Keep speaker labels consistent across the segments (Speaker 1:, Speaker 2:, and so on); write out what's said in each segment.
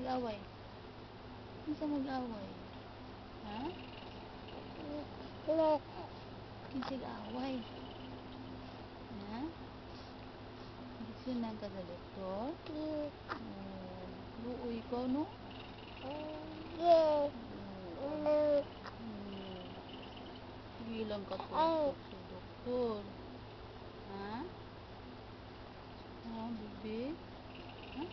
Speaker 1: mag-away? Kinsa mag-away? Ha? Kinsa mag-away? Ha? Gusto na ka sa doktor? Luoy ko, no? Sige lang ka to sa doktor. Ha? Ha, bebe? Ha?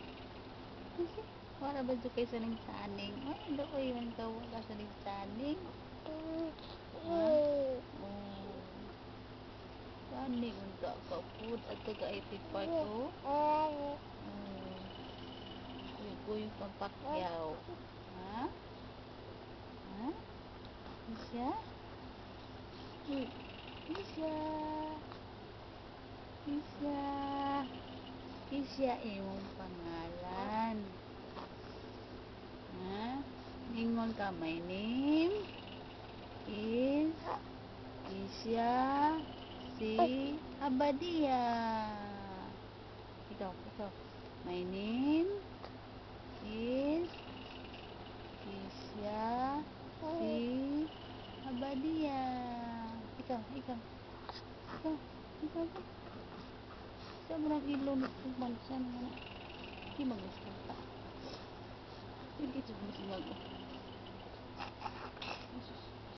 Speaker 1: Kasi, para ba dito kayo sa saning? Ay, luoy man ka, wala sa saning. Ha? Saning, unta ka food at taga-IP part, oh. Kuy pang Pacquiao. Ha? Ha? Isya? Isya? Isya? Isya imong pangalan. Ha? Ningon ka, my name is Isya si Abadia. Ikaw. My name is Isya si Abadia. Ikaw. Sa mga ilong ng bansa naman. Hindi mag-gusto ka. Hindi ito gusto mag